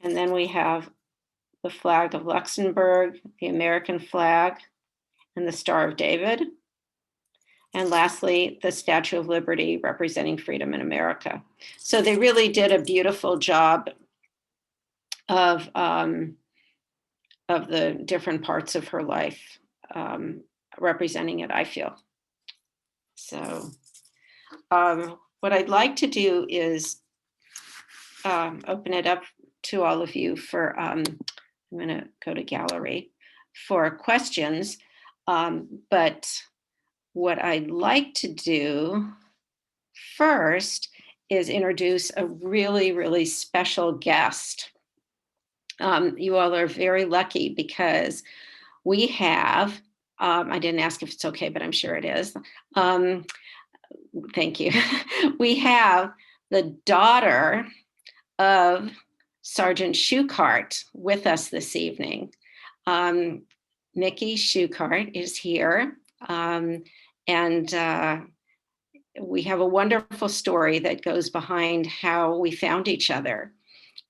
And then we have the flag of Luxembourg, the American flag, and the Star of David. And lastly, the Statue of Liberty representing freedom in America. So they really did a beautiful job of the different parts of her life, representing it, I feel. So what I'd like to do is open it up to all of you for, I'm gonna go to gallery for questions. But what I'd like to do first is introduce a really, really special guest. You all are very lucky because we have, I didn't ask if it's okay, but I'm sure it is. Thank you. We have the daughter of Sergeant Schuchart with us this evening. Mickey Schuchart is here. And we have a wonderful story that goes behind how we found each other.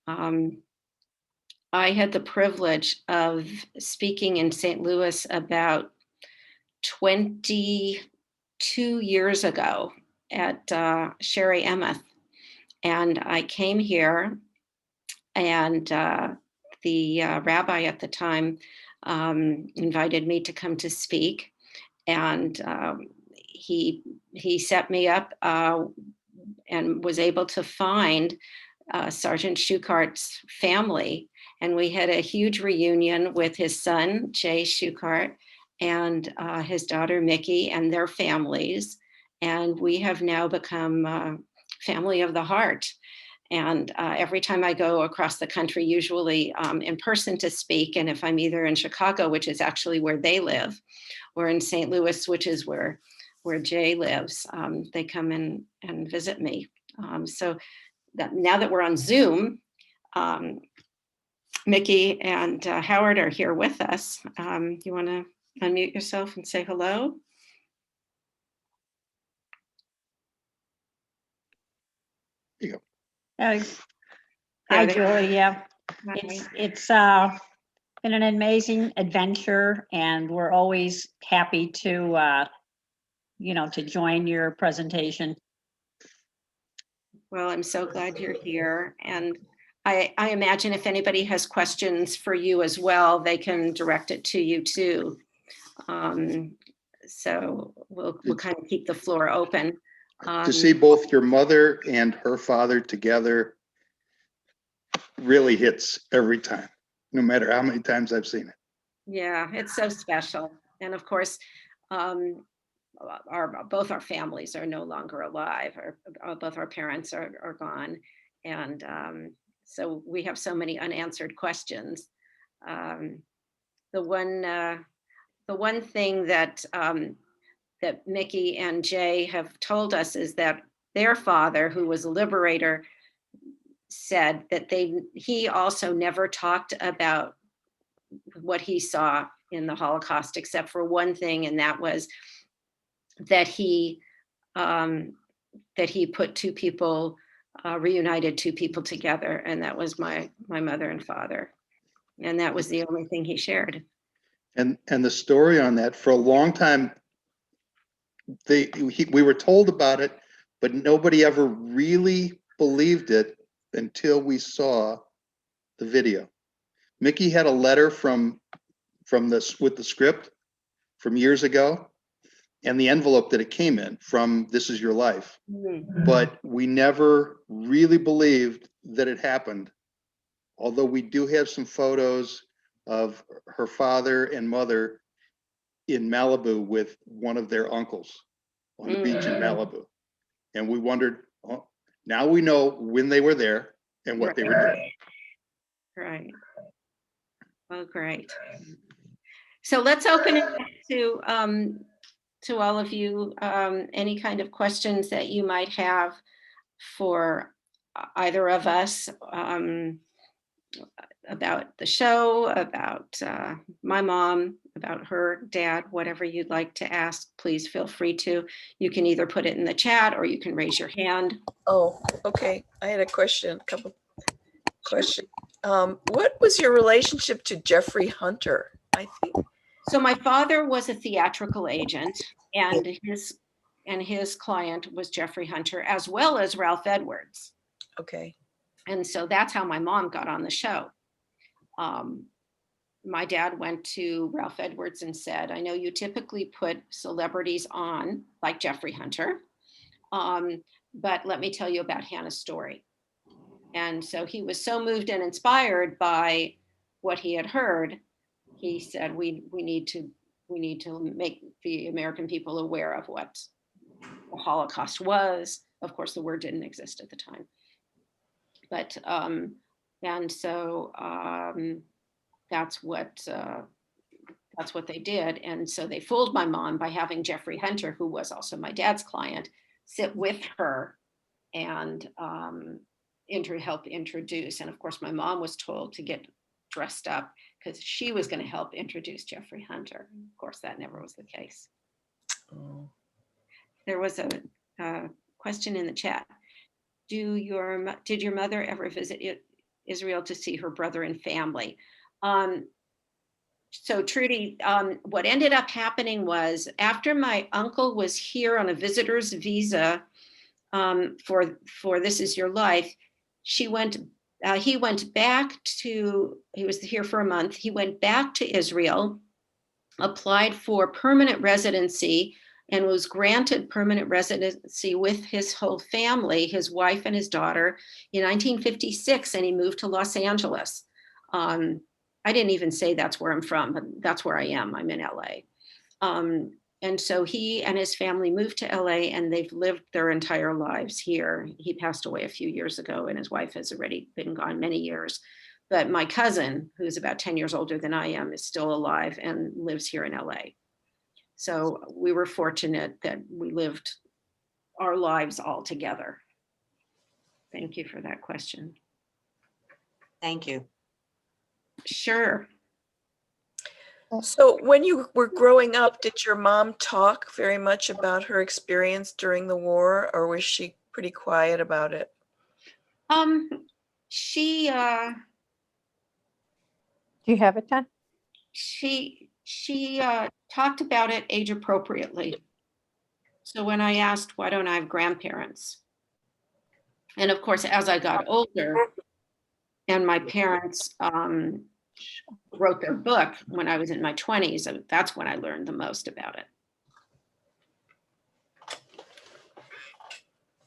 I had the privilege of speaking in St. Louis about 22 years ago at Sherry Emeth. And I came here, and the rabbi at the time invited me to come to speak. And he set me up and was able to find Sergeant Schuchart's family. And we had a huge reunion with his son, Jay Schuchart, and his daughter, Mickey, and their families. And we have now become family of the heart. And every time I go across the country, usually in person to speak, and if I'm either in Chicago, which is actually where they live, or in St. Louis, which is where Jay lives, they come in and visit me. So that now that we're on Zoom, Mickey and Howard are here with us. You want to unmute yourself and say hello? There you go. Hi, Julie. Yeah, Hi. it's been an amazing adventure, and we're always happy to to join your presentation. Well, I'm so glad you're here. And I imagine if anybody has questions for you as well, they can direct it to you too. So we'll kind of keep the floor open. To see both your mother and her father together really hits every time, no matter how many times I've seen it. Yeah, it's so special. And of course, both our families are no longer alive, or both our parents are gone. And so we have so many unanswered questions. The one thing that that Mickey and Jay have told us is that their father, who was a liberator, said that he also never talked about what he saw in the Holocaust, except for one thing, and that was that he put two people, reunited two people together, and that was my mother and father, and that was the only thing he shared. And the story on that, for a long time, we were told about it, but nobody ever really believed it until we saw the video. Mickey had a letter from this with the script from years ago, and the envelope that it came in from This Is Your Life. Mm-hmm. But we never really believed that it happened. Although we do have some photos of her father and mother in Malibu with one of their uncles on the beach in Malibu. And we wondered, Now we know when they were there and what they were doing. Right. Oh, great. So let's open it up to all of you, any kind of questions that you might have for either of us, about the show, about my mom, about her dad, whatever you'd like to ask, please feel free to. You can either put it in the chat or you can raise your hand. Oh, okay. I had a question, a couple questions. What was your relationship to Jeffrey Hunter? I think. So my father was a theatrical agent, and his client was Jeffrey Hunter, as well as Ralph Edwards. Okay. And so that's how my mom got on the show. My dad went to Ralph Edwards and said, I know you typically put celebrities on, like Jeffrey Hunter, but let me tell you about Hannah's story. And so he was so moved and inspired by what he had heard. He said, we need to make the American people aware of what the Holocaust was. Of course, the word didn't exist at the time. But, and so that's what they did. And so they fooled my mom by having Jeffrey Hunter, who was also my dad's client, sit with her and help introduce. And of course, my mom was told to get dressed up because she was going to help introduce Jeffrey Hunter. Of course, that never was the case. Oh. There was a question in the chat. Did your mother ever visit Israel to see her brother and family? So Trudy, what ended up happening was after my uncle was here on a visitor's visa for This Is Your Life, he went back to, he was here for a month. He went back to Israel, applied for permanent residency, and was granted permanent residency with his whole family, his wife and his daughter, in 1956, and he moved to Los Angeles. I didn't even say that's where I'm from, but that's where I am. I'm in LA. And so he and his family moved to LA, and they've lived their entire lives here. He passed away a few years ago, and his wife has already been gone many years. But my cousin, who's about 10 years older than I am, is still alive and lives here in LA. So we were fortunate that we lived our lives all together. Thank you for that question. Thank you. Sure. So when you were growing up, did your mom talk very much about her experience during the war, or was she pretty quiet about it? She Do you have it, John? She talked about it age appropriately. So when I asked, why don't I have grandparents? And of course, as I got older and my parents wrote their book when I was in my 20s, that's when I learned the most about it.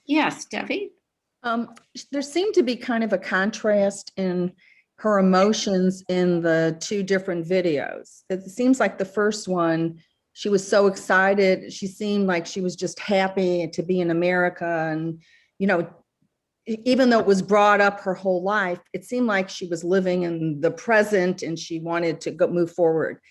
Yes, Debbie? There seemed to be kind of a contrast in her emotions in the two different videos. It seems like the first one, she was so excited. She seemed like she was just happy to be in America. And, you know, even though it was brought up her whole life, it seemed like she was living in the present and she wanted to move forward.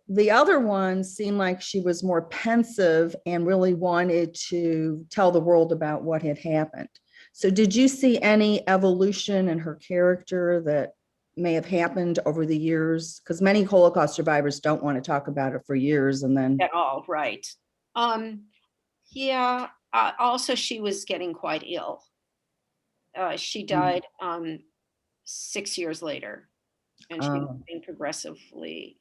The other one seemed like she was more pensive and really wanted to tell the world about what had happened. So did you see any evolution in her character that may have happened over the years? Because many Holocaust survivors don't want to talk about it for years and then. At all, right. Yeah, also she was getting quite ill. She died 6 years later, and she was being progressively,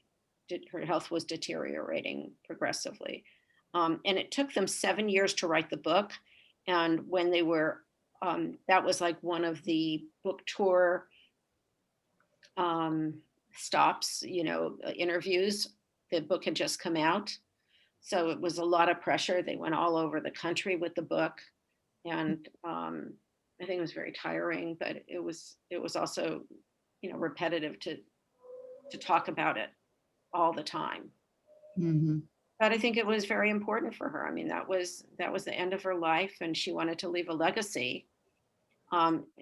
her health was deteriorating progressively. And it took them 7 years to write the book. And when they were, that was like one of the book tour stops, you know, interviews. The book had just come out. So it was a lot of pressure. They went all over the country with the book. And I think it was very tiring, but it was also, you know, repetitive to talk about it all the time. Mm-hmm. But I think it was very important for her. I mean, that was the end of her life, and she wanted to leave a legacy.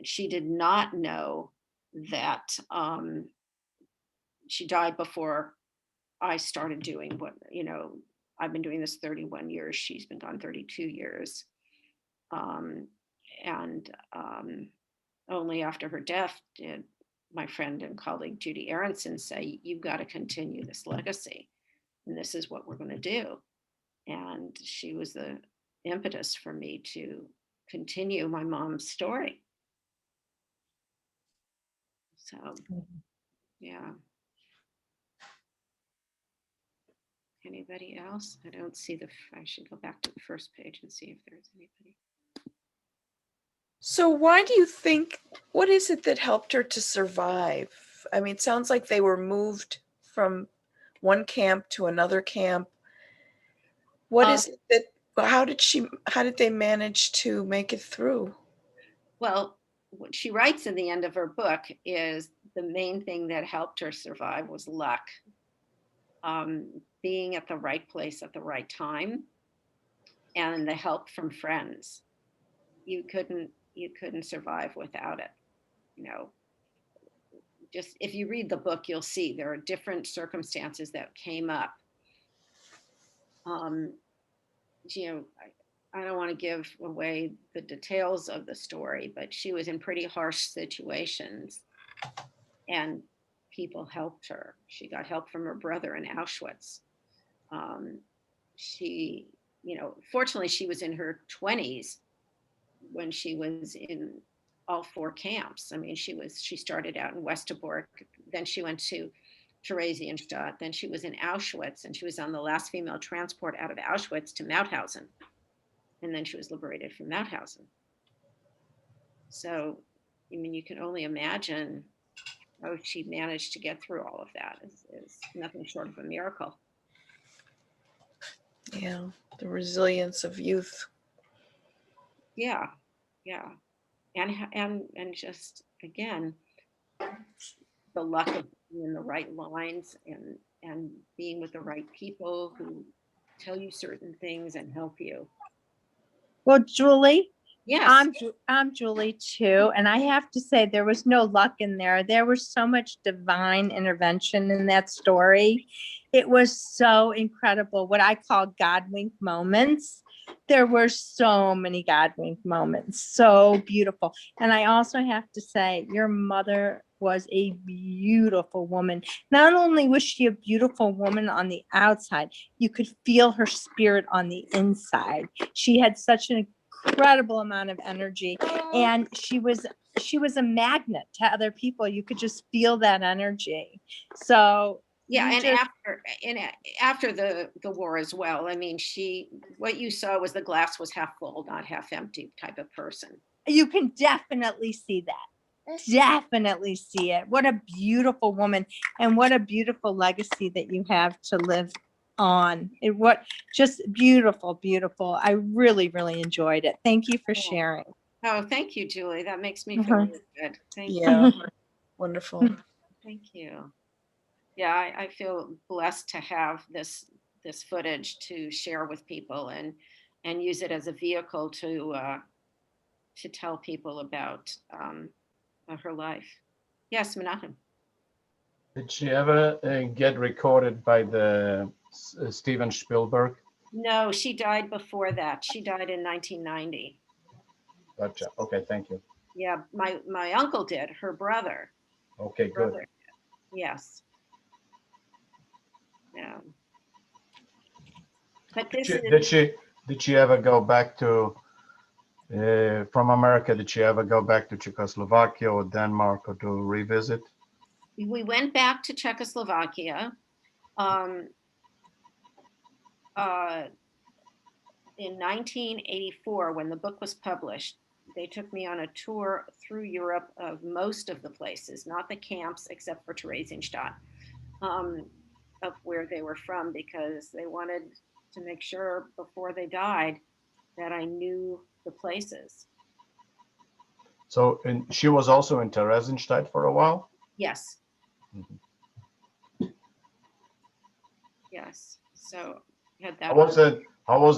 She did not know that she died before I started doing what, I've been doing this 31 years. She's been gone 32 years. And only after her death did my friend and colleague Judy Aronson say, you've got to continue this legacy. And this is what we're going to do. And she was the impetus for me to continue my mom's story. So, yeah. Anybody else? I don't see I should go back to the first page and see if there's anybody. So why do you think, what is it that helped her to survive? I mean, it sounds like they were moved from one camp to another camp. What is it that, how did they manage to make it through? Well, what she writes in the end of her book is the main thing that helped her survive was luck. Being at the right place at the right time, and the help from friends. You couldn't survive without it. Just if you read the book, you'll see there are different circumstances that came up. I don't want to give away the details of the story, but she was in pretty harsh situations, and people helped her. She got help from her brother in Auschwitz. Fortunately, she was in her 20s when she was in all 4 camps. I mean, she started out in Westerbork, then she went to Theresienstadt, then she was in Auschwitz, and she was on the last female transport out of Auschwitz to Mauthausen. And then she was liberated from Mauthausen. So, I mean, you can only imagine how she managed to get through all of that. Is nothing short of a miracle. Yeah, the resilience of youth. Yeah. And just, again, the luck of being in the right lines and being with the right people who tell you certain things and help you. Well, Julie, yes, I'm Julie too, and I have to say there was no luck in there. There was so much divine intervention in that story. It was so incredible, what I call God wink moments. There were so many God wink moments, so beautiful. And I also have to say, your mother was a beautiful woman. Not only was she a beautiful woman on the outside, you could feel her spirit on the inside. She had such an incredible amount of energy, and she was a magnet to other people. You could just feel that energy. So yeah, and after the war as well. I mean, what you saw was the glass was half full, not half empty type of person. You can definitely see that. Definitely see it. What a beautiful woman, and what a beautiful legacy that you have to live on. Just beautiful. I really, really enjoyed it. Thank you for sharing. Oh, thank you, Julie. That makes me feel really good. Thank you. Wonderful. Thank you. Yeah, I feel blessed to have this footage to share with people and use it as a vehicle to tell people about her life. Yes, Menachem. Did she ever get recorded by the Steven Spielberg? No, she died before that. She died in 1990. Gotcha. Okay, thank you. Yeah, my uncle did, her brother. Okay, good. Yes. Yeah. But did she ever go back to from America? Did she ever go back to Czechoslovakia or Denmark or to revisit? We went back to Czechoslovakia in 1984 when the book was published. They took me on a tour through Europe of most of the places, not the camps except for Theresienstadt, of where they were from, because they wanted to make sure before they died that I knew the places. So, and she was also in Theresienstadt for a while? Yes. Mm-hmm. Yes. So had that. How was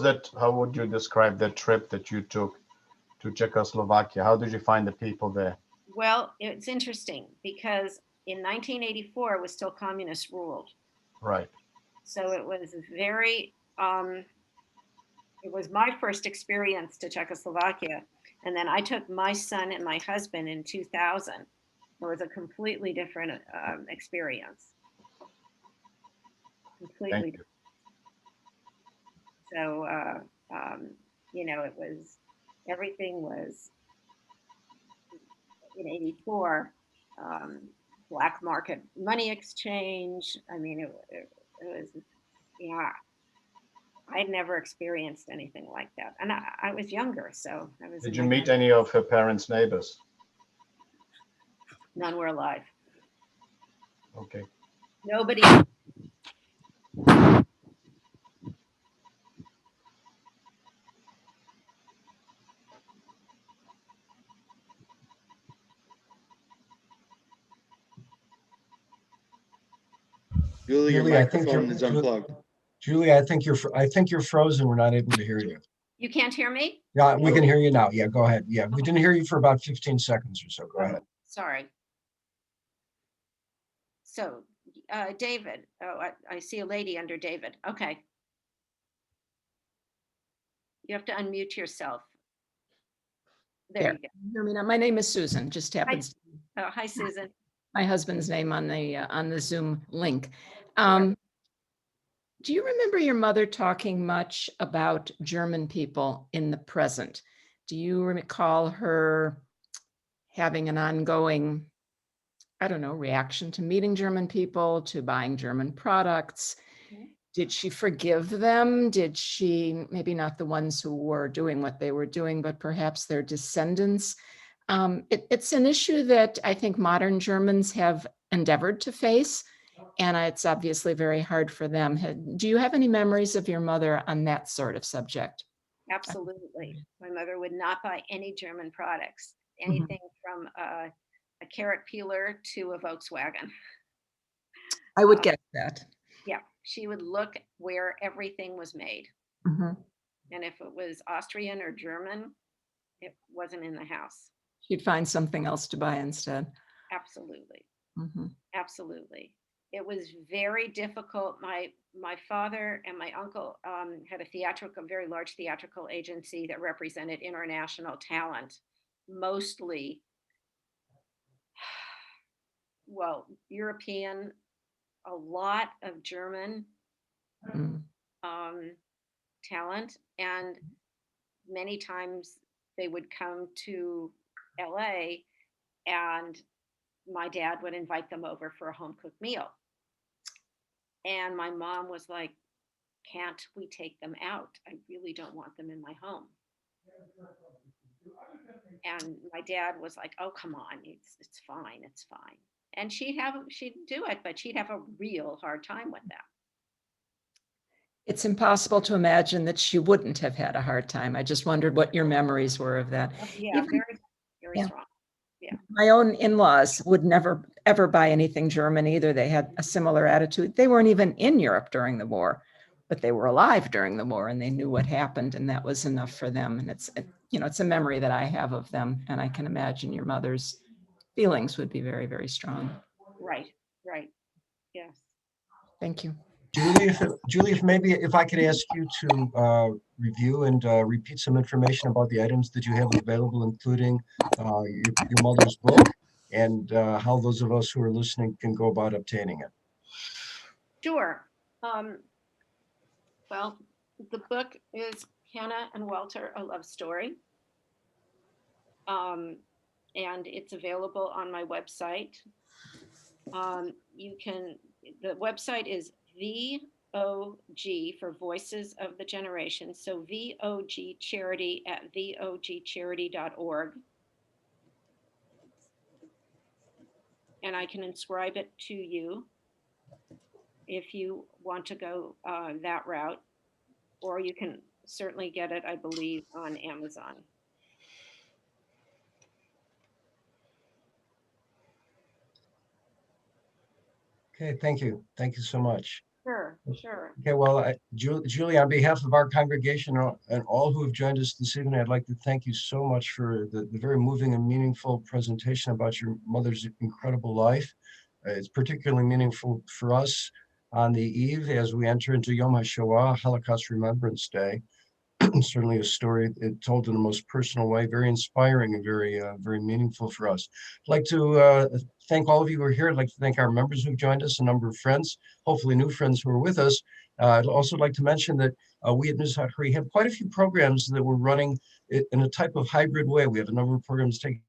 that? How would you describe that trip that you took to Czechoslovakia? How did you find the people there? Well, it's interesting because in 1984 it was still communist ruled. Right. So it was very, it was my first experience to Czechoslovakia. And then I took my son and my husband in 2000. It was a completely different experience. Completely. So, you know, it was, everything was in 84, black market money exchange. I mean, it was, yeah, I'd never experienced anything like that. And I was younger, so I was. Did you meet any of her parents' neighbors? None were alive. Okay. Nobody. Julie, your Julie, I think microphone you're is unplugged. Julie, I think you're frozen. We're not able to hear you. You can't hear me? Yeah, we can hear you now. Yeah, go ahead. Yeah, we didn't hear you for about 15 seconds or so. Go ahead. Sorry. So, David, oh, I see a lady under David. Okay. You have to unmute yourself. There you go. Hear me now? My name is Susan, just happens. Oh, hi, Susan. My husband's name on the Zoom link. Do you remember your mother talking much about German people in the present? Do you recall her having an ongoing, I don't know, reaction to meeting German people, to buying German products? Did she forgive them? Did she, maybe not the ones who were doing what they were doing, but perhaps their descendants? It's an issue that I think modern Germans have endeavored to face, and it's obviously very hard for them. Do you have any memories of your mother on that sort of subject? Absolutely. My mother would not buy any German products, anything from a carrot peeler to a Volkswagen. I would guess that. Yeah, she would look where everything was made. Mhm. And if it was Austrian or German, it wasn't in the house. She'd find something else to buy instead. Absolutely. Mhm. Absolutely. It was very difficult. My father and my uncle had a very large theatrical agency that represented international talent, mostly, well, European, a lot of German talent, and many times they would come to LA and my dad would invite them over for a home cooked meal. And my mom was like, can't we take them out? I really don't want them in my home. And my dad was like, oh, come on, it's fine, it's fine. And she'd do it, but she'd have a real hard time with that. It's impossible to imagine that she wouldn't have had a hard time. I just wondered what your memories were of that. Yeah, very strong. Yeah. My own in-laws would never, ever buy anything German either. They had a similar attitude. They weren't even in Europe during the war, but they were alive during the war and they knew what happened, and that was enough for them. And it's a memory that I have of them. And I can imagine your mother's feelings would be very, very strong. Right. Yes. Thank you. Julie, if I could ask you to review and repeat some information about the items that you have available, including your mother's book, and how those of us who are listening can go about obtaining it. Sure. Well, the book is Hannah and Walter, A Love Story. And it's available on my website. The website is VOG for Voices of the Generation. So VOG Charity at vogcharity.org. And I can inscribe it to you if you want to go that route, or you can certainly get it, I believe, on Amazon. Okay, thank you. Thank you so much. Sure, sure. Okay, well, Julie, on behalf of our congregation and all who have joined us this evening, I'd like to thank you so much for the very moving and meaningful presentation about your mother's incredible life. It's particularly meaningful for us on the eve as we enter into Yom HaShoah, Holocaust Remembrance Day. Certainly a story told in the most personal way, very inspiring and very meaningful for us. I'd like to thank all of you who are here. I'd like to thank our members who've joined us, a number of friends, hopefully new friends who are with us. I'd also like to mention that we at News Hurry have quite a few programs that we're running in a type of hybrid way. We have a number of programs taking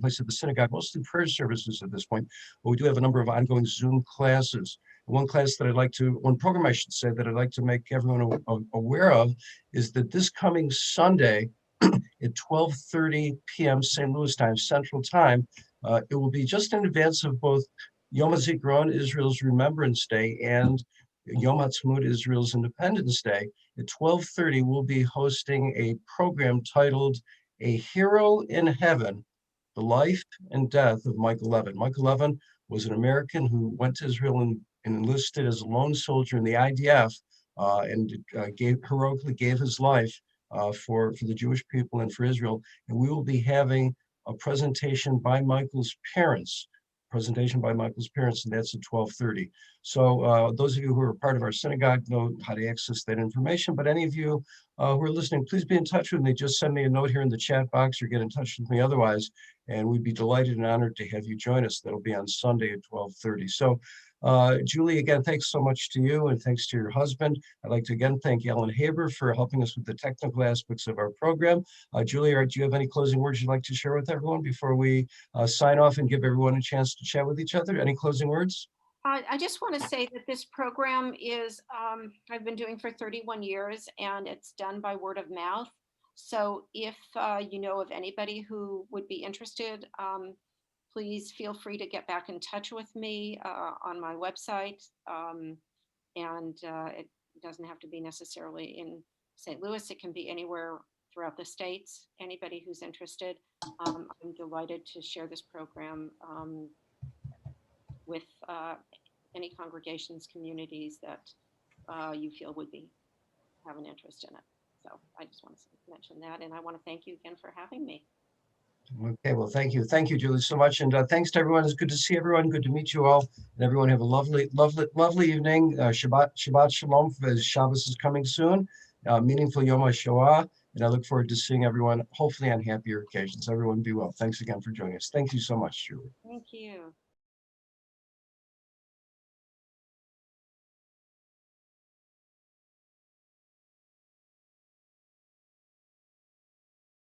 place at the synagogue, mostly prayer services at this point, but we do have a number of ongoing Zoom classes. One program I should say that I'd like to make everyone aware of is that this coming Sunday at 12:30 p.m. St. Louis time, Central Time, it will be just in advance of both Yom HaZikaron, Israel's Remembrance Day, and Yom HaTzmaut, Israel's Independence Day. At 12:30, we'll be hosting a program titled A Hero in Heaven, the Life and Death of Michael Levin. Michael Levin was an American who went to Israel and enlisted as a lone soldier in the IDF and heroically gave his life for the Jewish people and for Israel. And we will be having a presentation by Michael's parents, and that's at 12:30. So those of you who are part of our synagogue know how to access that information, but any of you who are listening, please be in touch with me. Just send me a note here in the chat box or get in touch with me otherwise, and we'd be delighted and honored to have you join us. That'll be on Sunday at 12:30. So Julie, again, thanks so much to you and thanks to your husband. I'd like to again thank Ellen Haber for helping us with the technical aspects of our program. Julie, do you have any closing words you'd like to share with everyone before we sign off and give everyone a chance to chat with each other? Any closing words? I just want to say that this program is, I've been doing for 31 years and it's done by word of mouth. So if you know of anybody who would be interested, please feel free to get back in touch with me on my website. It doesn't have to be necessarily in St. Louis. It can be anywhere throughout the states. Anybody who's interested, I'm delighted to share this program with any congregations, communities that you feel would have an interest in it. So I just want to mention that, and I want to thank you again for having me. Okay, well, thank you, Julie, so much, and thanks to everyone. It's good to see everyone. Good to meet you all, and everyone have a lovely evening. Shabbat Shalom, as Shabbos is coming soon. Meaningful Yom HaShoah, and I look forward to seeing everyone, hopefully on happier occasions. Everyone be well. Thanks again for joining us. Thank you so much, Julie. Thank you.